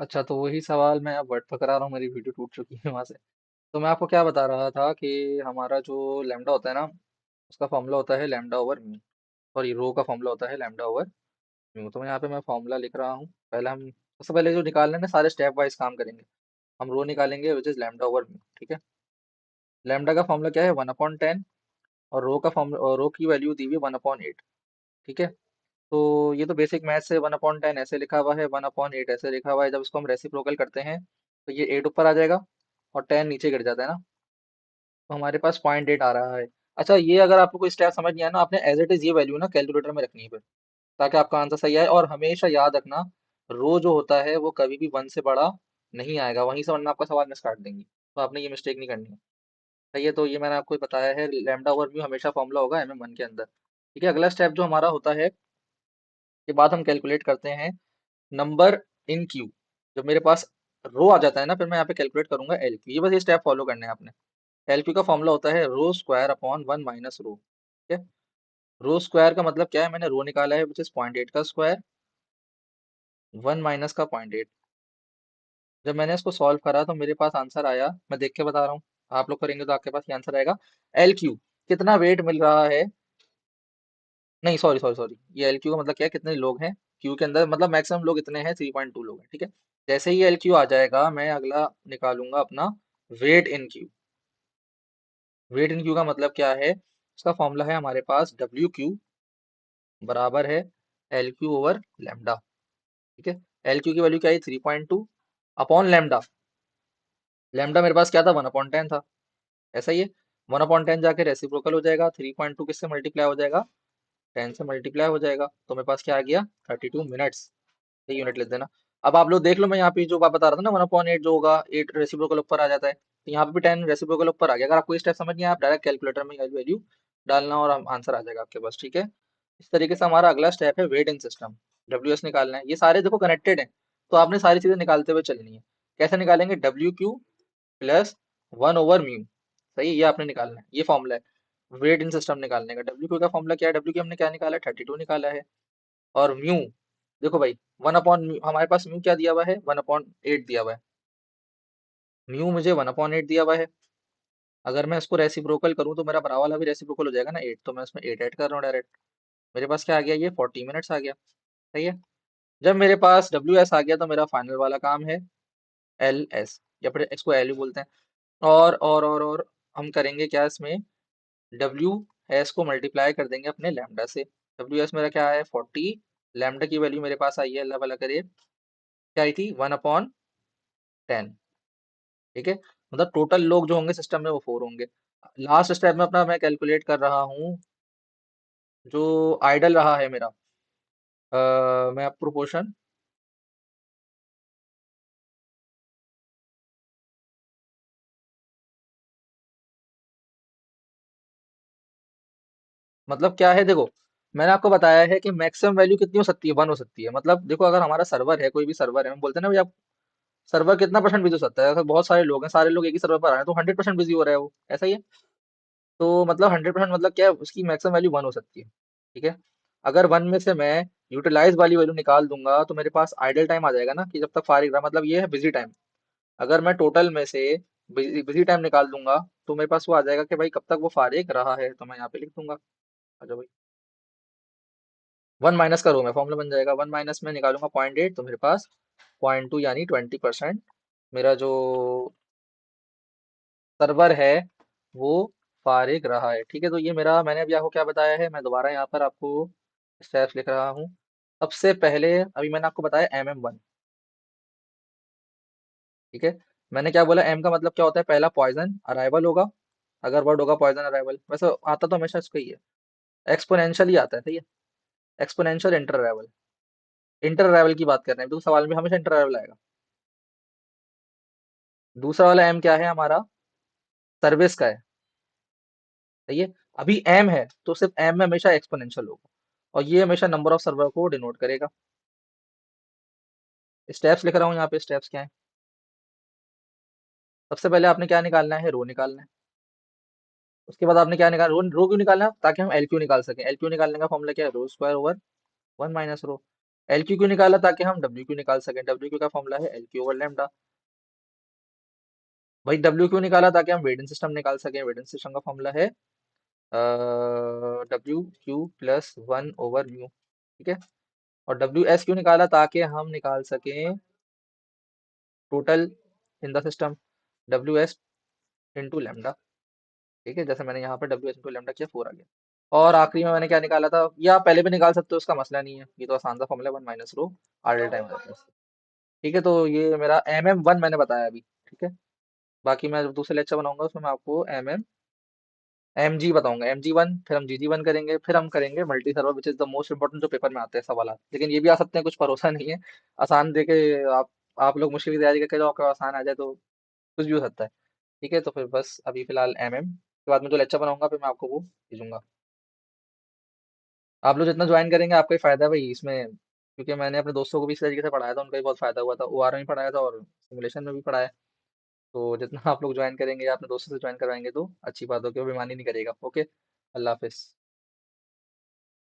अच्छा, तो वही सवाल मैं अब वर्ड पकड़ा रहा हूँ, मेरी वीडियो टूट चुकी है वहां से। तो मैं आपको क्या बता रहा था कि हमारा जो लैम्डा होता है ना, उसका फॉर्मूला होता है लैम्डा ओवर म्यू। सॉरी, रो का फॉर्मूला होता है लैम्डा ओवर म्यू। तो यहाँ पे मैं फॉर्मूला लिख रहा हूँ। पहले हम सबसे पहले जो निकालने ना, सारे स्टेप वाइज काम करेंगे। हम रो निकालेंगे which is lambda over mu, ठीक है। लैम्डा का फॉर्मूला क्या है, 1/10। और रो का फॉर्मूला, रो की वैल्यू दी हुई 1/8, ठीक है। तो ये तो बेसिक मैथ से 1/10 ऐसे लिखा हुआ है, 1/8 ऐसे लिखा हुआ है। जब इसको हम रेसिप्रोकल करते हैं तो ये 8 ऊपर आ जाएगा और 10 नीचे गिर जाता है ना। तो हमारे पास 0.8 आ रहा है। अच्छा, ये अगर आपको कोई स्टेप समझ नहीं आया ना, आपने एज इट इज ये वैल्यू ना कैलकुलेटर में रखनी है फिर, ताकि आपका आंसर सही आए। और हमेशा याद रखना, रो जो होता है वो कभी भी 1 से बड़ा नहीं आएगा, वहीं से वरना आपका सवाल मिस काट देंगी। तो आपने ये मिस्टेक नहीं करनी है। सही है, तो ये मैंने आपको बताया है, लैम्डा ओवर म्यू हमेशा फॉर्मूला होगा MM1 के अंदर। ठीक है, अगला स्टेप जो हमारा होता है, के बाद हम कैलकुलेट करते हैं नंबर इन क्यू। जब मेरे पास रो आ जाता है ना, फिर मैं यहाँ पे कैलकुलेट करूंगा LQ। ये बस ये स्टेप फॉलो करने हैं आपने। LQ का फॉर्मूला होता है रो स्क्वायर अपॉन 1 माइनस रो, ठीक है। रो स्क्वायर का मतलब क्या है, मैंने रो निकाला है विच इज 0.8 का स्क्वायर, 1 माइनस का 0.8। जब मैंने इसको सॉल्व करा तो मेरे पास आंसर आया, मैं देख के बता रहा हूँ। आप लोग करेंगे तो आपके पास ये आंसर आएगा। LQ कितना वेट मिल रहा है, नहीं सॉरी सॉरी सॉरी, ये LQ का मतलब क्या है, कितने लोग हैं क्यू के अंदर, मतलब मैक्सिमम लोग इतने हैं, 3.2 लोग हैं, ठीक है। जैसे ही LQ आ जाएगा, मैं अगला निकालूंगा अपना वेट इन क्यू। वेट इन क्यू का मतलब क्या है, उसका फॉर्मूला है हमारे पास WQ बराबर है LQ ओवर लैम्डा, ठीक है। LQ की वैल्यू क्या है, 3.2 अपॉन लैम्डा। लैम्डा मेरे पास क्या था, 1/10 था। ऐसा ही है, 1/10 जाके रेसिप्रोकल हो जाएगा, 3.2 किससे मल्टीप्लाई हो जाएगा, 10 से मल्टीप्लाई हो जाएगा। तो मेरे पास क्या आ गया, 32 मिनट्स। ये यूनिट लिख देना। अब आप लोग देख लो, मैं यहाँ पे जो बात बता रहा था ना, 1/8 जो होगा, 8 रेसिप्रोकल ऊपर आ जाता है, तो यहाँ पे भी 10 रेसिप्रोकल ऊपर आ गया। अगर आपको स्टेप समझ नहीं आया, आप डायरेक्ट कैलकुलेटर में वैल्यू डालना और आंसर आ जाएगा आपके पास, ठीक है। इस तरीके से हमारा अगला स्टेप है वेट इन सिस्टम। WS निकालना है, ये सारे देखो कनेक्टेड है, तो आपने सारी चीजें निकालते हुए चलनी है। कैसे निकालेंगे, WQ प्लस 1/म्यू। सही है, ये आपने निकालना है, ये फॉर्मूला है वेट इन सिस्टम निकालने का। WQ का फॉर्मूला क्या है, WQ हमने क्या निकाला है, 32 निकाला है। और म्यू, देखो भाई, 1/म्यू हमारे पास, म्यू क्या दिया हुआ है, 1/8 दिया हुआ है। म्यू मुझे 1/8 दिया हुआ है। अगर मैं इसको रेसिप्रोकल करूं तो मेरा बड़ा वाला भी रेसिप्रोकल हो जाएगा ना 8, तो मैं इसमें 8 ऐड कर रहा हूँ डायरेक्ट। मेरे पास क्या आ गया, ये 40 मिनट्स आ गया। सही है। जब मेरे पास WS आ गया तो मेरा फाइनल वाला काम है LS, या फिर इसको LU बोलते हैं। और हम करेंगे क्या इसमें, WS को मल्टीप्लाई कर देंगे अपने लैम्डा से। WS मेरा क्या है, 40। लैम्डा की वैल्यू मेरे पास आई है, अल्लाह भला करे, क्या आई थी, 1/10, ठीक है। मतलब टोटल लोग जो होंगे सिस्टम में वो 4 होंगे। लास्ट स्टेप में अपना मैं कैलकुलेट कर रहा हूँ, जो आइडल रहा है मेरा, मैं प्रोपोर्शन, मतलब क्या है, देखो मैंने आपको बताया है कि मैक्सिमम वैल्यू कितनी हो सकती है, 1 हो सकती है। मतलब देखो, अगर हमारा सर्वर है, कोई भी सर्वर है, हम बोलते हैं ना भैया, सर्वर कितना परसेंट बिजी हो सकता है, अगर बहुत सारे लोग हैं, सारे लोग एक ही सर्वर पर आ रहे हैं, तो 100% बिजी हो रहा है वो, ऐसा ही है। तो मतलब 100% मतलब क्या है, उसकी मैक्सिमम वैल्यू 1 हो सकती है, ठीक है। अगर 1 में से मैं यूटिलाइज वाली वैल्यू निकाल दूंगा तो मेरे पास आइडल टाइम आ जाएगा ना, कि जब तक फारिग रहा, मतलब ये है बिजी टाइम। अगर मैं टोटल में से बिजी टाइम निकाल दूंगा तो मेरे पास वो आ जाएगा कि भाई कब तक वो फारिग रहा है, तो मैं यहाँ पे लिख दूंगा। अच्छा भाई, 1 माइनस का रो में फॉर्मूला बन जाएगा, 1 माइनस में निकालूंगा 0.8, तो मेरे पास 0.2 यानी 20% मेरा जो सर्वर है वो फारिग रहा है, ठीक है। तो ये मेरा, मैंने अभी आपको क्या बताया है, मैं दोबारा यहाँ पर आपको स्टेप्स लिख रहा हूँ। सबसे पहले अभी मैंने आपको बताया MM1, ठीक है। मैंने क्या बोला, M का मतलब क्या होता है, पहला पॉइजन अराइवल होगा, अगर वर्ड होगा पॉइजन अराइवल, वैसे आता तो हमेशा इसका ही है, एक्सपोनेंशियल ही आता है, सही है। Exponential inter arrival, inter arrival की बात कर रहे हैं तो सवाल में हमेशा इंटर अराइवल आएगा। दूसरा वाला M क्या है हमारा, सर्विस का है, सही है। अभी M है तो सिर्फ M में हमेशा एक्सपोनेंशियल होगा, और ये हमेशा नंबर ऑफ सर्वर को डिनोट करेगा। स्टेप्स लिख रहा हूँ यहाँ पे, स्टेप्स क्या है, सबसे पहले आपने क्या निकालना है, रो निकालना है। उसके बाद आपने क्या निकाल, रो क्यों निकालना है, ताकि हम LQ निकाल सकें। LQ निकालने का फॉर्मूला क्या है, rho square over 1 minus rho. L Q क्यों निकाला? ताकि हम डब्ल्यू क्यू निकाल सकें। डब्ल्यू क्यू का फॉर्मूला है एल क्यू ओवर लेमडा। भाई डब्ल्यू क्यू निकाला ताकि हम वेडिंग सिस्टम निकाल सकें। वेडिंग सिस्टम का फॉर्मूला है W Q plus one over mu. ठीक है। और डब्ल्यू एस क्यू निकाला ताकि हम निकाल सकें total in the system, W S into lambda. ठीक है, जैसे मैंने यहाँ पर डब्ल्यू एस इंटू लेमडा किया, 4 आ गया। और आखिरी में मैंने क्या निकाला था, ये आप पहले भी निकाल सकते हो, उसका मसला नहीं है, ये तो आसान सा फॉर्मूला, 1 - रो आर टाइम हो जाता है इससे। ठीक है, तो ये मेरा MM1 मैंने बताया अभी। ठीक है। बाकी मैं जब दूसरे लेक्चर बनाऊंगा उसमें मैं आपको MG बताऊंगा, MG1, फिर हम GG1 करेंगे, फिर हम करेंगे multi server, which is the most important, जो पेपर में आते हैं सवाल। लेकिन ये भी आ सकते हैं, कुछ भरोसा नहीं है। आसान देके आप लोग मुश्किल की तैयारी करके जाओ, आपको आसान आ जाए तो कुछ भी हो सकता है। ठीक है, तो फिर बस अभी फिलहाल के बाद में जो लेक्चर बनाऊंगा फिर मैं आपको वो भेजूंगा। आप लोग जितना ज्वाइन करेंगे आपका ही फायदा है भाई इसमें, क्योंकि मैंने अपने दोस्तों को भी इस तरीके से पढ़ाया था, उनका भी बहुत फायदा हुआ था। OR में भी पढ़ाया था और सिमुलेशन में भी पढ़ाया। तो जितना आप लोग ज्वाइन करेंगे या अपने दोस्तों से ज्वाइन करवाएंगे तो अच्छी बात होगी, वो बेईमानी नहीं करेगा। ओके, अल्लाह हाफिज।